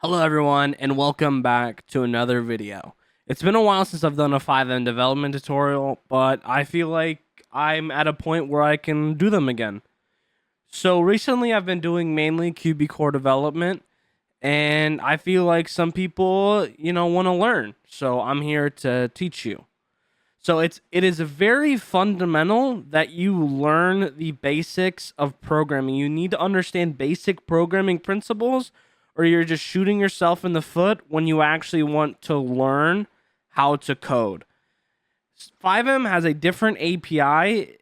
Hello everyone and welcome back to another video. It's been a while since I've done a FiveM development tutorial, but I feel like I'm at a point where I can do them again. So recently I've been doing mainly QB core development, and I feel like some people, want to learn. So I'm here to teach you. So it is very fundamental that you learn the basics of programming. You need to understand basic programming principles, or you're just shooting yourself in the foot when you actually want to learn how to code. FiveM has a different API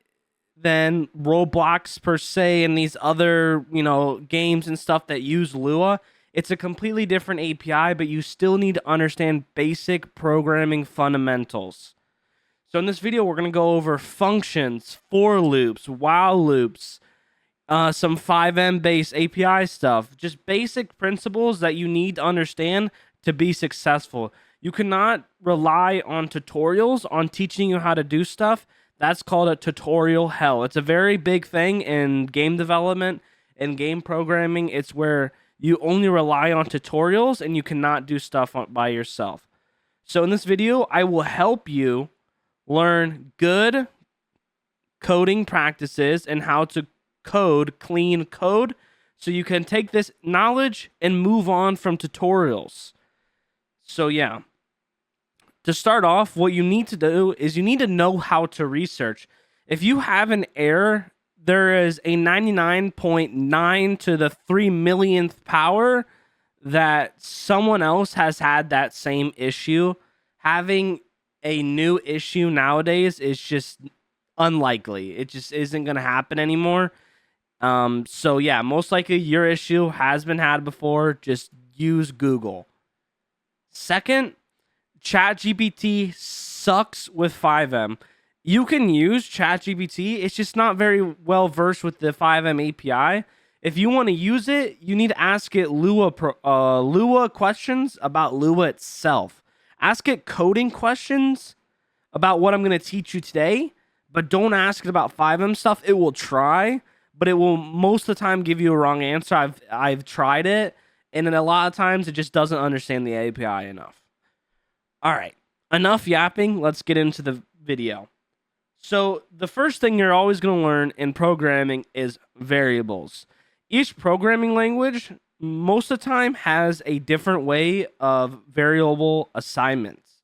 than Roblox per se and these other, games and stuff that use Lua. It's a completely different API, but you still need to understand basic programming fundamentals. So in this video, we're going to go over functions, for loops, while loops, some FiveM based API stuff, just basic principles that you need to understand to be successful. You cannot rely on tutorials on teaching you how to do stuff. That's called a tutorial hell. It's a very big thing in game development and game programming. It's where you only rely on tutorials and you cannot do stuff by yourself. So in this video, I will help you learn good coding practices and how to code clean code so you can take this knowledge and move on from tutorials. So yeah, to start off, what you need to do is you need to know how to research. If you have an error, there is a 99.9 to the 3 millionth power that someone else has had that same issue. Having a new issue nowadays is just unlikely. It just isn't going to happen anymore. So yeah, most likely your issue has been had before. Just use Google. Second, ChatGPT sucks with FiveM. You can use ChatGPT. It's just not very well versed with the FiveM API. If you want to use it, you need to ask it Lua questions about Lua itself. Ask it coding questions about what I'm going to teach you today, but don't ask it about FiveM stuff. It will try, but it will most of the time give you a wrong answer. I've tried it, and then a lot of times it just doesn't understand the API enough. All right, enough yapping. Let's get into the video. So the first thing you're always going to learn in programming is variables. Each programming language most of the time has a different way of variable assignments.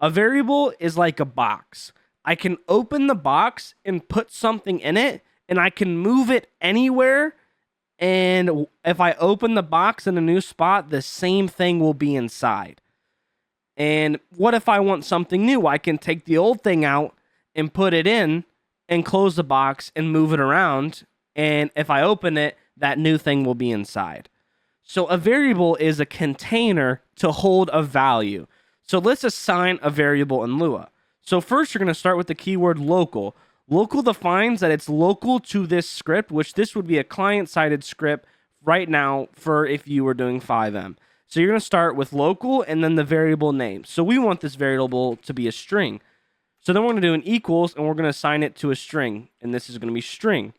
A variable is like a box. I can open the box and put something in it, and I can move it anywhere. And if I open the box in a new spot, the same thing will be inside. And what if I want something new? I can take the old thing out and put it in and close the box and move it around. And if I open it, that new thing will be inside. So a variable is a container to hold a value. So let's assign a variable in Lua. So first you're going to start with the keyword local. Local defines that it's local to this script, which this would be a client-sided script right now for if you were doing FiveM. So you're going to start with local and then the variable name. So we want this variable to be a string. So then we're going to do an equals and we're going to assign it to a string. And this is going to be string.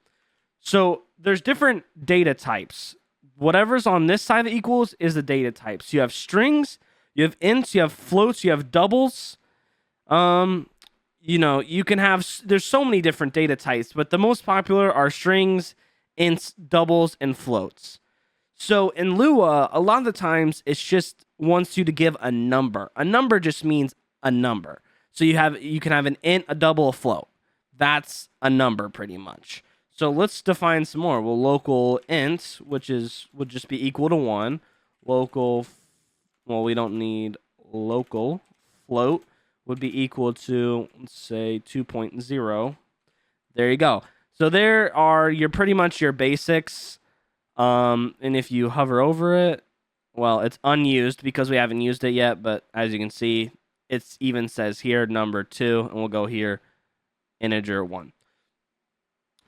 So there's different data types. Whatever's on this side of the equals is the data type. So you have strings, you have ints, you have floats, you have doubles. You can have, there's so many different data types, but the most popular are strings, ints, doubles, and floats. So in Lua, a lot of the times it's just wants you to give a number. A number just means a number. So you can have an int, a double, a float. That's a number pretty much. So let's define some more. Well, local int, would just be equal to 1. Local, we don't need local. Float would be equal to, let's say, 2.0. There you go. So there are pretty much your basics. And if you hover over it, well, it's unused because we haven't used it yet. But as you can see, it even says here number 2, and we'll go here integer 1.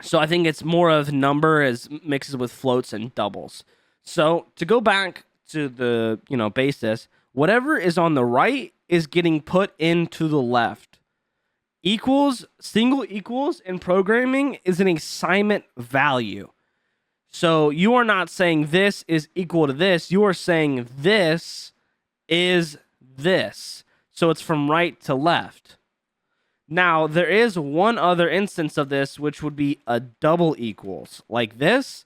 So I think it's more of number as mixes with floats and doubles. So to go back to the, basis, whatever is on the right is getting put into the left. Equals, single equals in programming is an assignment value. So you are not saying this is equal to this. You are saying this is this. So it's from right to left. Now, there is one other instance of this, which would be a double equals. Like this.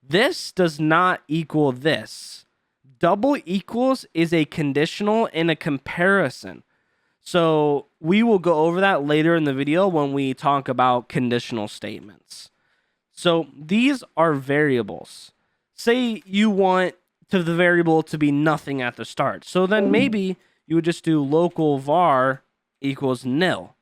This does not equal this. Double equals is a conditional and a comparison. So we will go over that later in the video when we talk about conditional statements. So these are variables. Say you want the variable to be nothing at the start. So then maybe you would just do local var equals nil.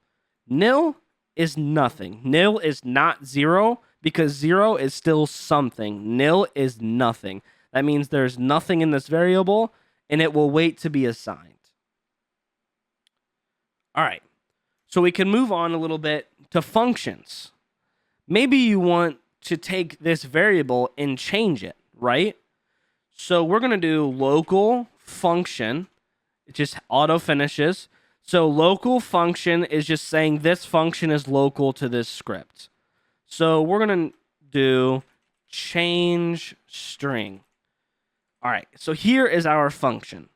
Nil is nothing. Nil is not 0 because 0 is still something. Nil is nothing. That means there's nothing in this variable and it will wait to be assigned. All right. So we can move on a little bit to functions. Maybe you want to take this variable and change it, right? So we're going to do local function. It just auto finishes. So local function is just saying this function is local to this script. So we're going to do change string. All right, so here is our function.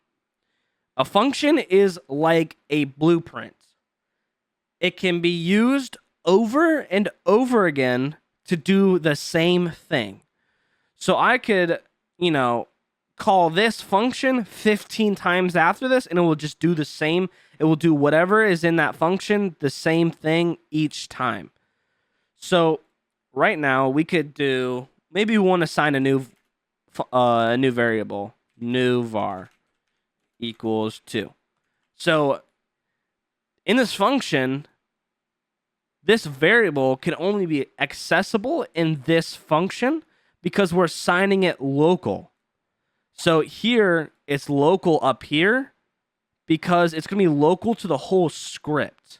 A function is like a blueprint. It can be used over and over again to do the same thing. So I could, call this function 15 times after this, and it will just do the same. It will do whatever is in that function, the same thing each time. So right now we could do, maybe we want to assign a new variable, new var equals 2. So in this function, this variable can only be accessible in this function because we're assigning it local. So here, it's local up here because it's going to be local to the whole script.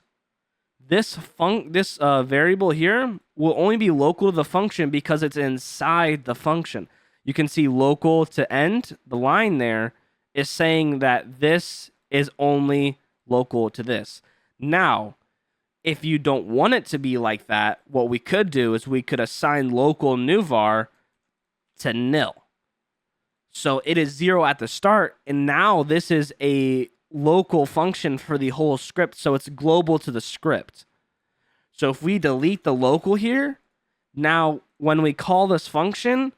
This variable here will only be local to the function because it's inside the function. You can see local to end. The line there is saying that this is only local to this. Now, if you don't want it to be like that, what we could do is we could assign local new var to nil. So it is 0 at the start, and now this is a local function for the whole script, so it's global to the script. So if we delete the local here, now when we call this function,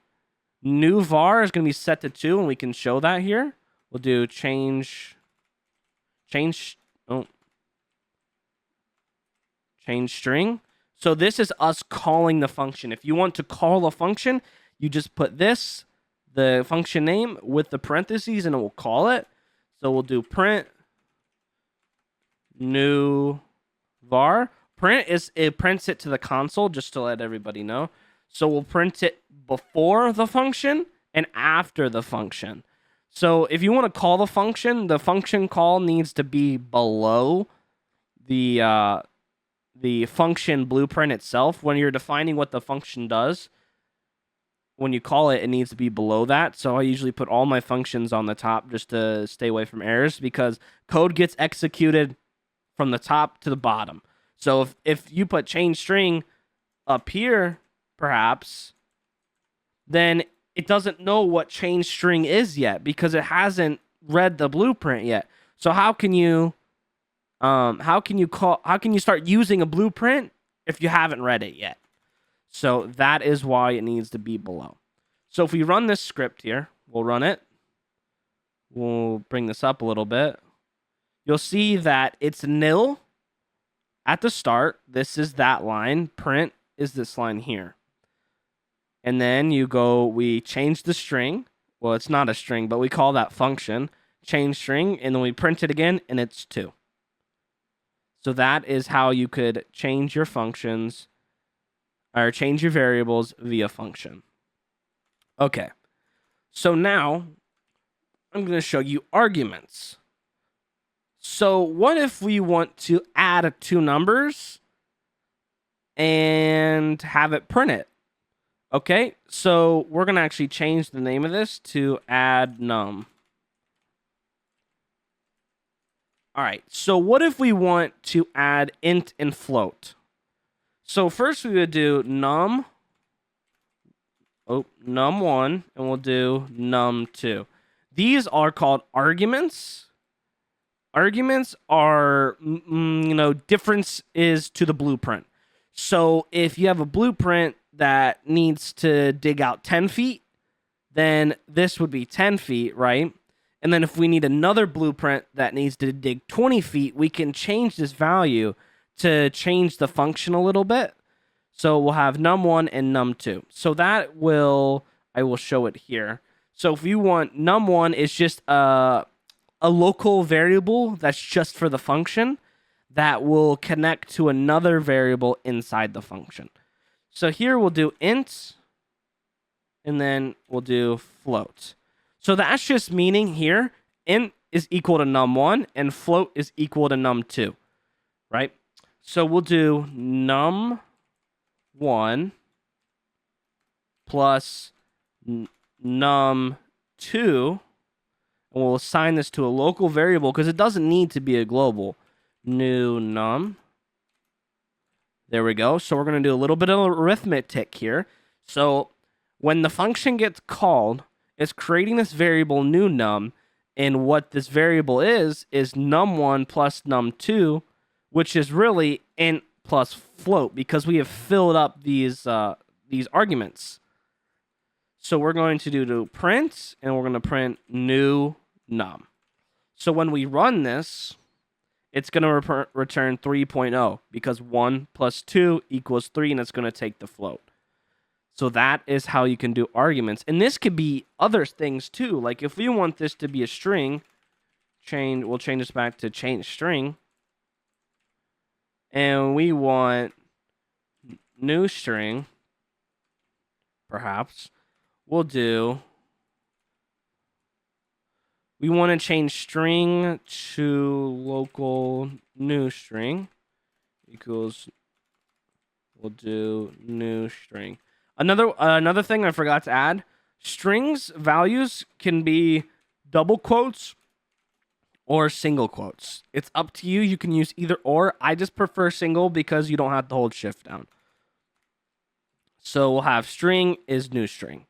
new var is going to be set to 2, and we can show that here. We'll do change string. So this is us calling the function. If you want to call a function, you just put this, the function name with the parentheses, and it will call it. So we'll do print new var. It prints it to the console, just to let everybody know. So we'll print it before the function and after the function. So if you want to call the function call needs to be below the function blueprint itself. When you're defining what the function does, when you call it, it needs to be below that. So I usually put all my functions on the top just to stay away from errors, because code gets executed from the top to the bottom. So if you put change string up here, perhaps, then it doesn't know what change string is yet because it hasn't read the blueprint yet. So how can you start using a blueprint if you haven't read it yet? So that is why it needs to be below. So if we run this script here, we'll run it. We'll bring this up a little bit. You'll see that it's nil at the start. This is that line. Print is this line here. And then we change the string. Well, it's not a string, but we call that function change string, and then we print it again, and it's 2. So that is how you could change your functions or change your variables via function. Okay, so now I'm going to show you arguments. So what if we want to add 2 numbers and have it print it? Okay, so we're going to actually change the name of this to add num. All right, so what if we want to add int and float? So first we would do num. num1, and we'll do num2. These are called arguments. Arguments are, differences to the blueprint. So if you have a blueprint that needs to dig out 10 feet, then this would be 10 feet, right? And then if we need another blueprint that needs to dig 20 feet, we can change this value to change the function a little bit. So we'll have num1 and num2. So I will show it here. So if you want, num1 is just a local variable that's just for the function that will connect to another variable inside the function. So here we'll do int, and then we'll do float. So that's just meaning here, int is equal to num1 and float is equal to num2, right? So we'll do num1 plus num2, and we'll assign this to a local variable because it doesn't need to be a global. New num. There we go. So we're going to do a little bit of arithmetic here. So when the function gets called, it's creating this variable new num, and what this variable is num1 plus num2, which is really int plus float because we have filled up these arguments. So we're going to do print, and we're going to print new num. So when we run this, it's going to return 3.0 because 1 plus 2 equals 3, and it's going to take the float. So that is how you can do arguments. And this could be other things too. Like if we want this to be a string, we'll change this back to change string. And we want new string, perhaps. We want to change string to local new string equals, we'll do new string. Another thing I forgot to add, strings values can be double quotes or single quotes. It's up to you. You can use either or. I just prefer single because you don't have to hold shift down. So we'll have string is new string.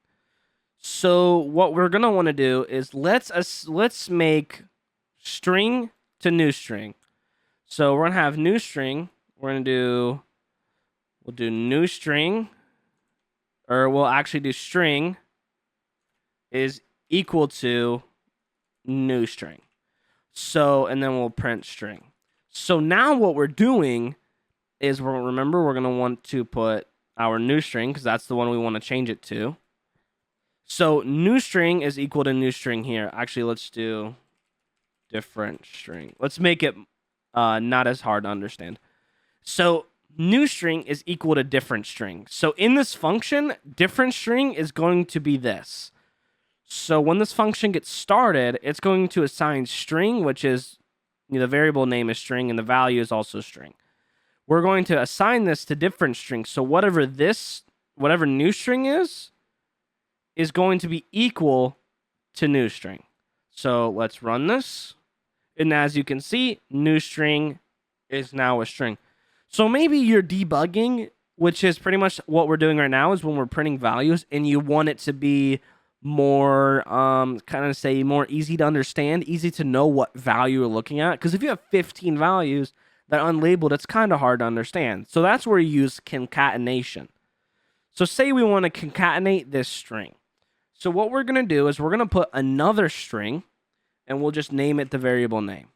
So what we're going to want to do is let's make string to new string. So we're going to have new string. We'll do new string, or we'll actually do string is equal to new string. So, and then we'll print string. So now what we're doing is we're going to want to put our new string because that's the one we want to change it to. So new string is equal to new string here. Actually, let's do different string. Let's make it not as hard to understand. So new string is equal to different string. So in this function, different string is going to be this. So when this function gets started, it's going to assign string, which is, the variable name is string and the value is also string. We're going to assign this to different strings. So whatever new string is going to be equal to new string. So let's run this. And as you can see, new string is now a string. So maybe you're debugging, which is pretty much what we're doing right now is when we're printing values and you want it to be more, more easy to understand, easy to know what value you're looking at. Because if you have 15 values that are unlabeled, it's kind of hard to understand. So that's where you use concatenation. So say we want to concatenate this string. So what we're going to do is we're going to put another string and we'll just name it the variable name.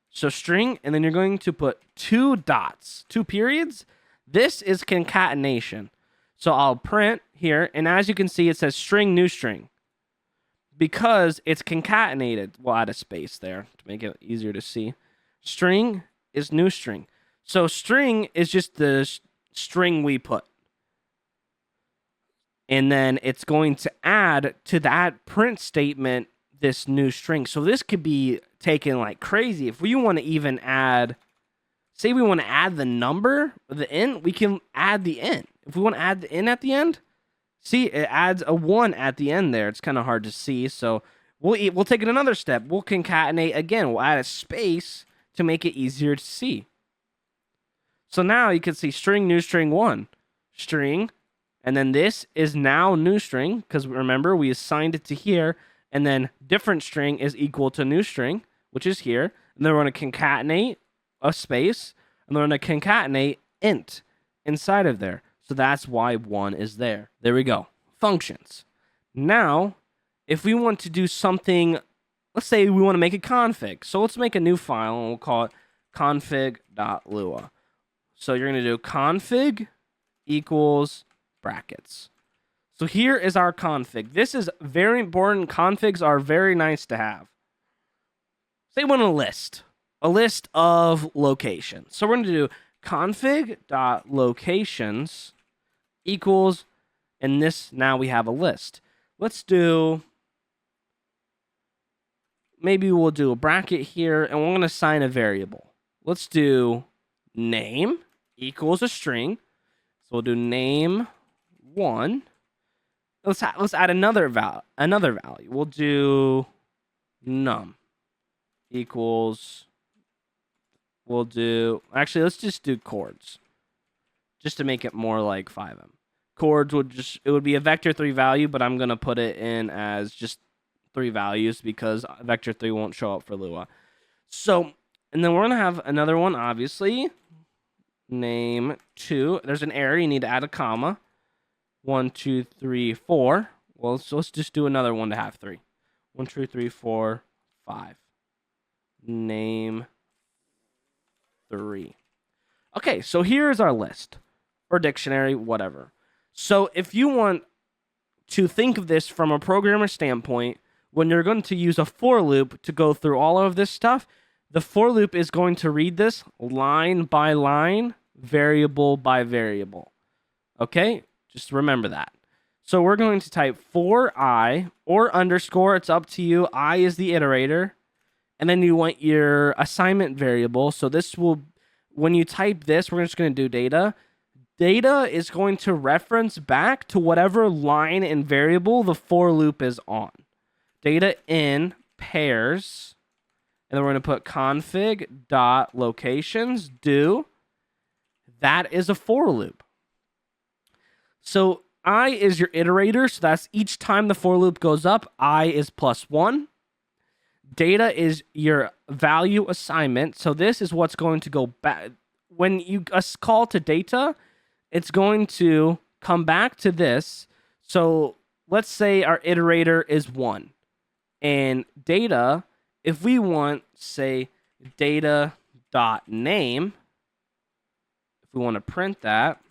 So string, and then you're going to put 2 dots, 2 periods. This is concatenation. So I'll print here, and as you can see, it says string, new string. Because it's concatenated, we'll add a space there to make it easier to see. String is new string. So string is just the string we put. And then it's going to add to that print statement this new string. So this could be taken like crazy. If we want to even add, say we want to add the number, the int, we can add the int. If we want to add the int at the end, see, it adds a 1 at the end there. It's kind of hard to see. So we'll take it another step. We'll concatenate again. We'll add a space to make it easier to see. So now you can see string, new string, 1. String, And then this is now new string, because remember, we assigned it to here. And then different string is equal to new string, which is here. And then we're going to concatenate a space. And we're going to concatenate int inside of there. So that's why 1 is there. There we go. Functions. Now, if we want to do something, let's say we want to make a config. So let's make a new file, and we'll call it config.lua. So you're going to do config equals brackets. So here is our config. This is very important. Configs are very nice to have. Say we want a list of locations. So we're going to do config.locations equals, and this, now we have a list. Let's do, maybe we'll do a bracket here, and we're going to assign a variable. Let's do name equals a string. So we'll do name1. Let's add another value. We'll do num equals, actually, let's just do chords, just to make it more like FiveM. Chords it would be a vector3 value, but I'm going to put it in as just 3 values because vector3 won't show up for Lua. So, and then we're going to have another one, obviously, name2. There's an error, you need to add a comma. 1, 2, 3, 4. Well, so let's just do another one to have 3. 1, 2, 3, 4, 5. Name 3. Okay, so here's our list or dictionary, whatever. So if you want to think of this from a programmer standpoint, when you're going to use a for loop to go through all of this stuff, the for loop is going to read this line by line, variable by variable. Okay? Just remember that. So we're going to type for I or underscore. It's up to you. I is the iterator. And then you want your assignment variable. So this will, when you type this, we're just going to do data. Data is going to reference back to whatever line and variable the for loop is on. Data in pairs. And then we're going to put config.locations do. That is a for loop. So I is your iterator, so that's each time the for loop goes up, I is +1. Data is your value assignment, so this is what's going to go back. When you call to data, it's going to come back to this. So let's say our iterator is 1. And data, if we want, say, data.name, if we want to print that,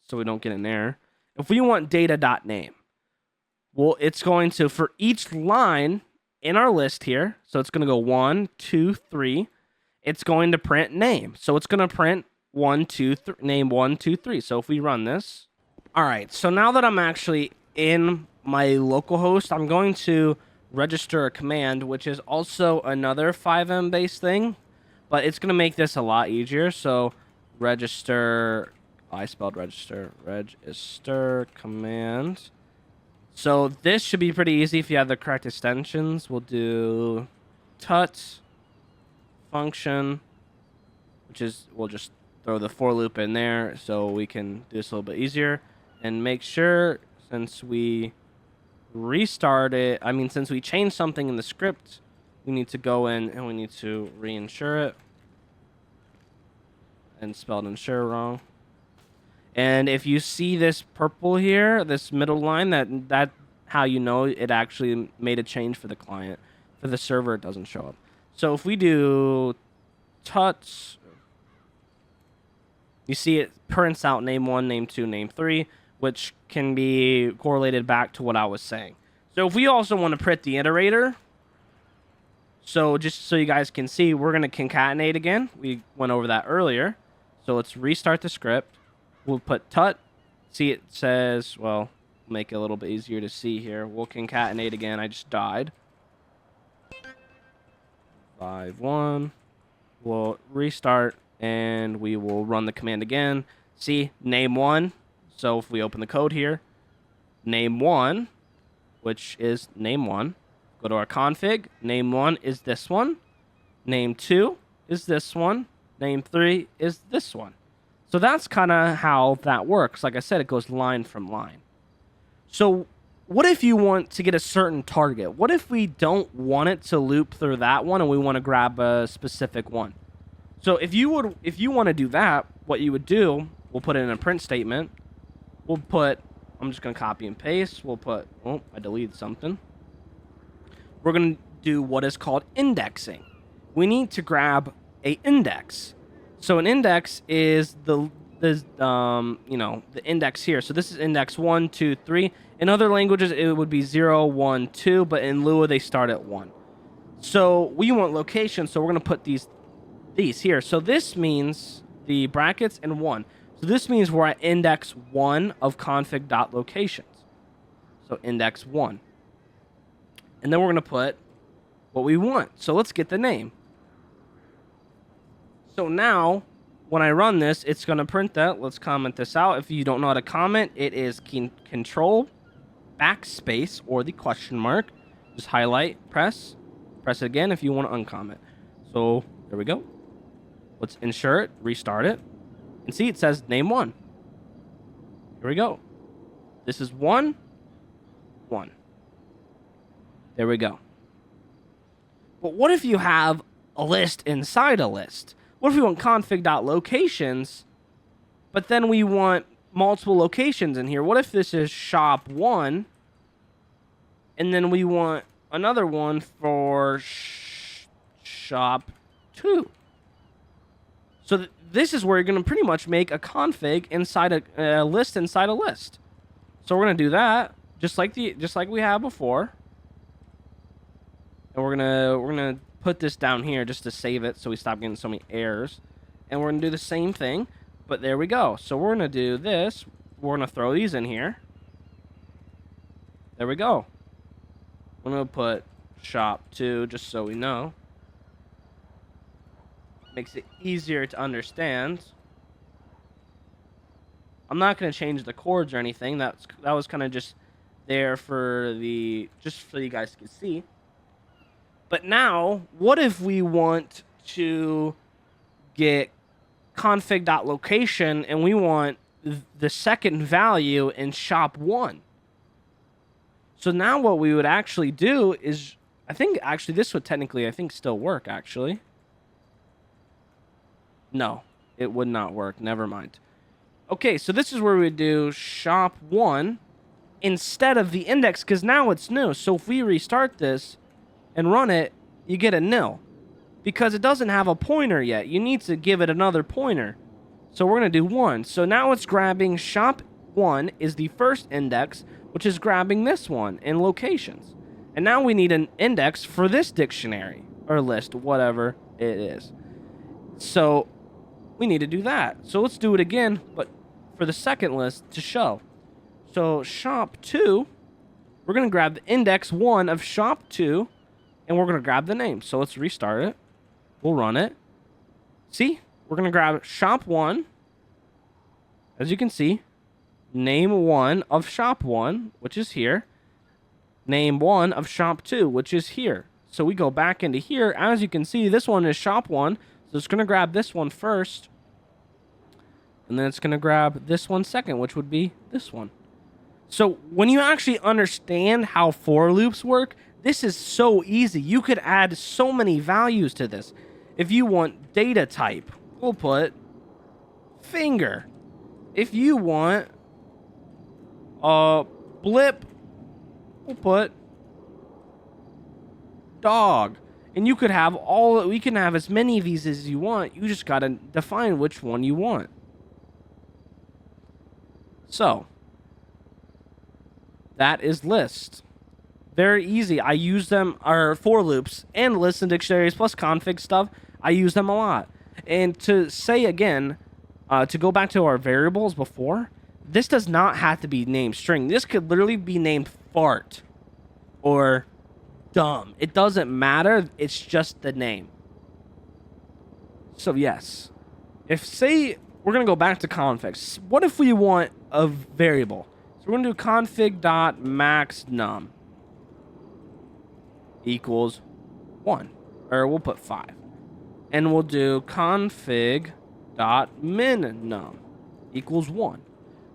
so we don't get an error. If we want data.name, well, it's going to, for each line in our list here, so it's going to go 1, 2, 3, it's going to print name. So it's going to print 1, 2, name 1, 2, 3. So if we run this, all right, so now that I'm actually in my localhost, I'm going to register a command, which is also another FiveM based thing, but it's going to make this a lot easier. So register, I spelled register command. So this should be pretty easy if you have the correct extensions. We'll do tut function, which is, we'll just throw the for loop in there so we can do this a little bit easier. And make sure, since we restart it, since we changed something in the script, we need to go in and we need to reinsure it. And spelled insure wrong. And if you see this purple here, this middle line, that how you know it actually made a change for the client. For the server, it doesn't show up. So if we do tut, you see it prints out name 1, name 2, name 3, which can be correlated back to what I was saying. So if we also want to print the iterator, so just so you guys can see, we're going to concatenate again. We went over that earlier. So let's restart the script. We'll put tut. See, it says, well, make it a little bit easier to see here. We'll concatenate again. I just died. 5.1. We'll restart, and we will run the command again. See, name 1. So if we open the code here, name 1, which is name 1. Go to our config. Name 1 is this one. Name 2 is this one. Name 3 is this one. So that's kind of how that works. Like I said, it goes line from line. So what if you want to get a certain target? What if we don't want it to loop through that one and we want to grab a specific one? So if you want to do that, what you would do, we'll put it in a print statement. We'll put, I'm just going to copy and paste. We'll put, oh, I deleted something. We're going to do what is called indexing. We need to grab a index. So an index is the index here. So this is index 1, 2, 3. In other languages, it would be 0, 1, 2, but in Lua, they start at 1. So we want location, so we're going to put these here. So this means the brackets and 1. So this means we're at index 1 of config.locations. So index 1. And then we're going to put what we want. So let's get the name. So now, when I run this, it's going to print that. Let's comment this out. If you don't know how to comment, it is control, backspace, or the question mark. Just highlight, press it again if you want to uncomment. So there we go. Let's ensure it, restart it. And see, it says name 1. Here we go. This is 1, 1. There we go. But what if you have a list inside a list? What if we want config.locations, but then we want multiple locations in here? What if this is shop 1, and then we want another one for shop 2? So this is where you're going to pretty much make a config inside a list inside a list. So we're going to do that just like we had before. And we're gonna put this down here just to save it so we stop getting so many errors. And we're gonna do the same thing, but there we go. So we're gonna do this. We're gonna throw these in here. There we go. I'm gonna put shop 2 just so we know. Makes it easier to understand. I'm not gonna change the chords or anything. That was kind of just there for just so you guys can see. But now, what if we want to get config.location and we want the second value in shop 1? So now what we would actually do is, I think actually this would technically, I think, still work actually. No, it would not work. Never mind. Okay, so this is where we do shop 1 instead of the index, because now it's new. So if we restart this and run it, you get a nil because it doesn't have a pointer yet. You need to give it another pointer. So we're going to do 1. So now it's grabbing shop 1 is the first index, which is grabbing this one in locations. And now we need an index for this dictionary or list, whatever it is. So we need to do that. So let's do it again, but for the second list to show. So shop 2, we're going to grab the index 1 of shop 2, and we're going to grab the name. So let's restart it. We'll run it. See? We're going to grab shop 1. As you can see, name 1 of shop 1, which is here. Name 1 of shop 2, which is here. So we go back into here. As you can see, this one is shop 1. So it's going to grab this one first. And then it's going to grab this one second, which would be this one. So when you actually understand how for loops work, this is so easy. You could add so many values to this. If you want data type, we'll put finger. If you want blip, we'll put dog. And you could have we can have as many of these as you want. You just got to define which one you want. So that is list. Very easy. I use them, are for loops and lists and dictionaries plus config stuff. I use them a lot. And to say again, to go back to our variables before, this does not have to be named string. This could literally be named fart or dumb. It doesn't matter. It's just the name. So yes, if say we're going to go back to configs. What if we want a variable? So we're going to do config.maxNum equals 1, or we'll put 5. And we'll do config dot min num equals 1.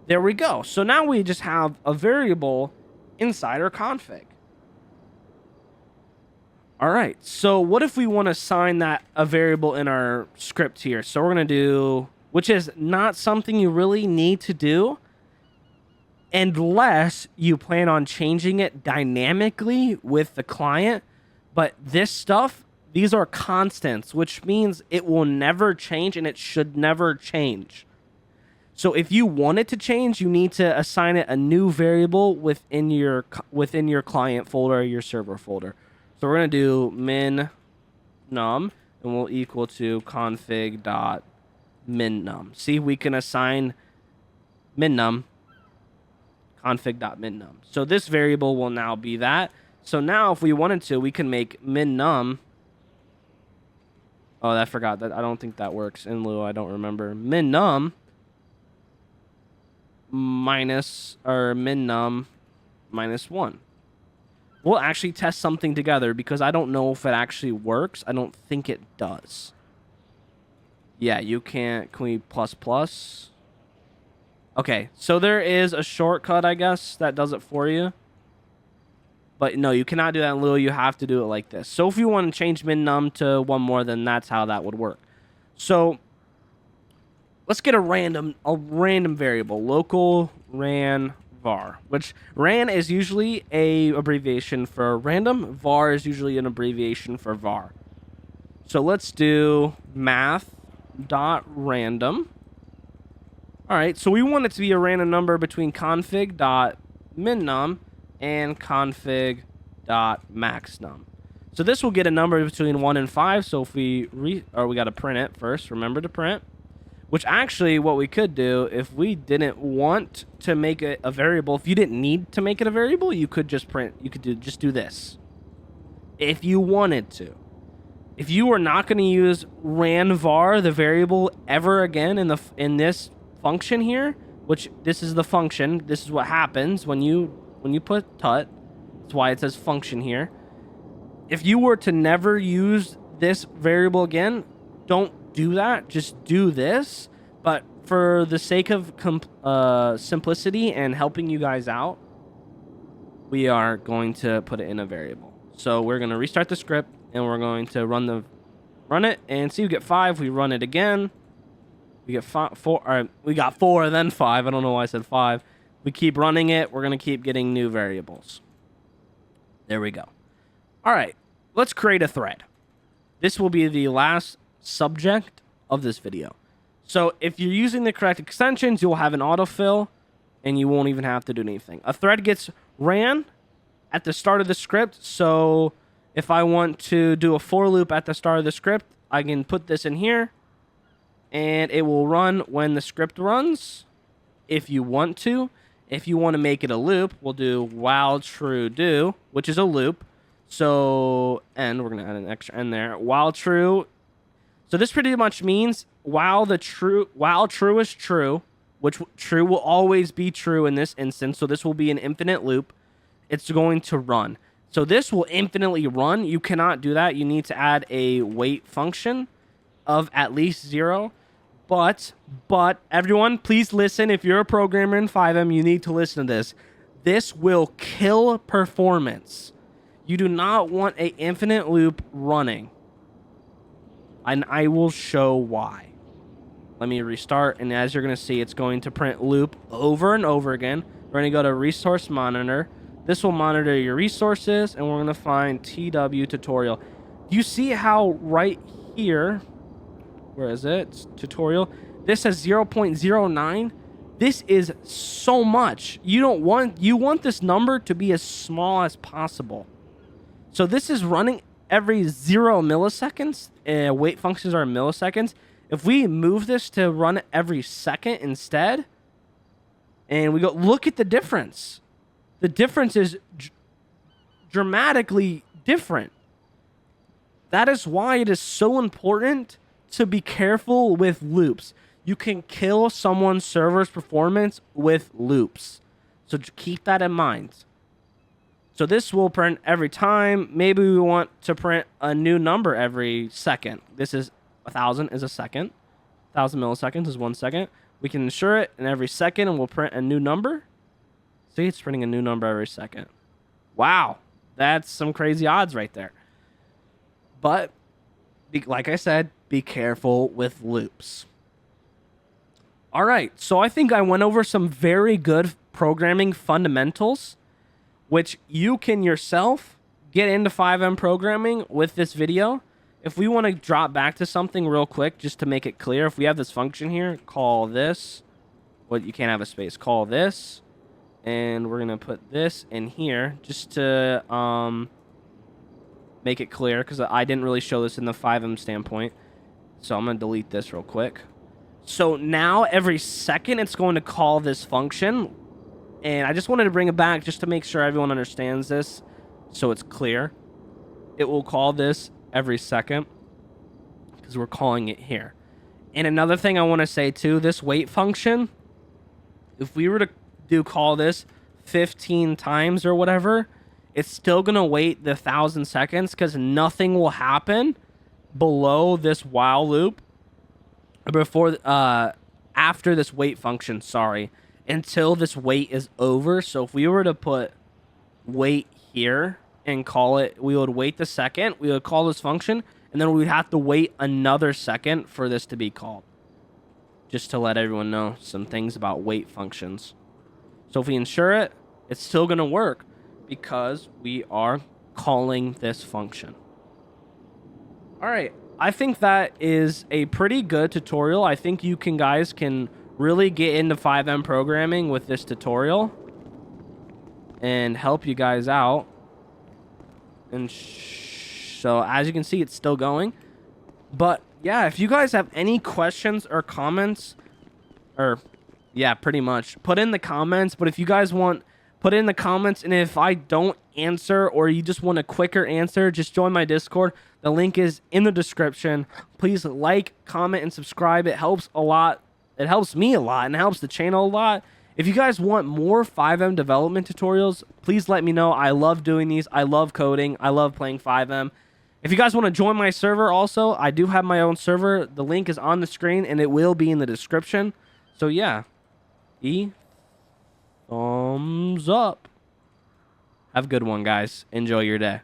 There we go. So now we just have a variable inside our config. All right, so what if we want to assign that a variable in our script here? So we're going to do, which is not something you really need to do unless you plan on changing it dynamically with the client. But this stuff, these are constants, which means it will never change and it should never change. So if you want it to change, you need to assign it a new variable within your client folder, your server folder. So we're going to do min num, and we'll equal to config dot min num. See, we can assign min num, config dot min num. So this variable will now be that. So now if we wanted to, we can make min num. Oh, I forgot that. I don't think that works in Lua. I don't remember. Min num minus, or min num minus 1. We'll actually test something together because I don't know if it actually works. I don't think it does. Yeah, you can't. Can we plus? Okay, so there is a shortcut, I guess, that does it for you. But no, you cannot do that in Lua. You have to do it like this. So if you want to change min num to 1 more, then that's how that would work. So let's get a random variable, local ran var, which ran is usually a abbreviation for random. Var is usually an abbreviation for var. So let's do math.random. All right, so we want it to be a random number between config.minnum and config.maxnum. So this will get a number between 1 and 5. So if we we got to print it first. Remember to print. Which actually, what we could do, if we didn't want to make it a variable, if you didn't need to make it a variable, you could just print. You could just do this, if you wanted to. If you were not going to use ranvar, the variable, ever again in this function here, which this is the function. This is what happens when you put tut. That's why it says function here. If you were to never use this variable again, don't do that. Just do this. But for the sake of simplicity and helping you guys out, we are going to put it in a variable. So we're going to restart the script and we're going to run it and see. We get 5. We run it again. We get 4. We got 4, then 5. I don't know why I said 5. We keep running it. We're going to keep getting new variables. There we go. All right. Let's create a thread. This will be the last subject of this video. So if you're using the correct extensions, you'll have an autofill and you won't even have to do anything. A thread gets ran at the start of the script. So if I want to do a for loop at the start of the script, I can put this in here and it will run when the script runs if you want to. If you want to make it a loop, we'll do while true do, which is a loop. So, and we're going to add an extra n there. While true. So this pretty much means while true is true, which true will always be true in this instance. So this will be an infinite loop. It's going to run. So this will infinitely run. You cannot do that. You need to add a wait function of at least 0. But everyone, please listen. If you're a programmer in FiveM, you need to listen to this. This will kill performance. You do not want an infinite loop running. And I will show why. Let me restart. And as you're going to see, it's going to print loop over and over again. We're going to go to resource monitor. This will monitor your resources. And we're going to find TW tutorial. Do you see how right here, where is it? It's tutorial. This says 0.09. This is so much. You want this number to be as small as possible. So this is running every 0 milliseconds. Wait functions are in milliseconds. If we move this to run every second instead, and we go, look at the difference. The difference is dramatically different. That is why it is so important to be careful with loops. You can kill someone's server's performance with loops. So keep that in mind. So this will print every time. Maybe we want to print a new number every second. This is 1,000 is a second. 1,000 milliseconds is 1 second. We can ensure it, and every second and we'll print a new number. See, it's printing a new number every second. Wow, that's some crazy odds right there. But, like I said, be careful with loops. All right, so I think I went over some very good programming fundamentals, which you can yourself get into FiveM programming with this video. If we want to drop back to something real quick, just to make it clear, if we have this function here, call this, well, you can't have a space, call this, and we're going to put this in here just to make it clear, because I didn't really show this in the FiveM standpoint. So I'm going to delete this real quick. So now every second it's going to call this function, and I just wanted to bring it back just to make sure everyone understands this so it's clear. It will call this every second because we're calling it here. And another thing I want to say too, this wait function, if we were to call this 15 times or whatever, it's still going to wait the 1,000 seconds because nothing will happen below this while loop before after this wait function, sorry, until this wait is over. So if we were to put wait here and call it, we would wait the second, we would call this function, and then we'd have to wait another second for this to be called. Just to let everyone know some things about wait functions. So if we ensure it, it's still going to work because we are calling this function. All right, I think that is a pretty good tutorial. I think you guys can really get into FiveM programming with this tutorial and help you guys out. And so as you can see, it's still going. But yeah, if you guys have any questions or comments, or yeah, pretty much put in the comments. But if you guys want, put it in the comments, and if I don't answer or you just want a quicker answer, just join my Discord. The link is in the description. Please like, comment, and subscribe. It helps a lot. It helps me a lot and it helps the channel a lot. If you guys want more FiveM development tutorials, please let me know. I love doing these. I love coding. I love playing FiveM. If you guys want to join my server also, I do have my own server. The link is on the screen and it will be in the description. So yeah, thumbs up. Have a good one, guys. Enjoy your day.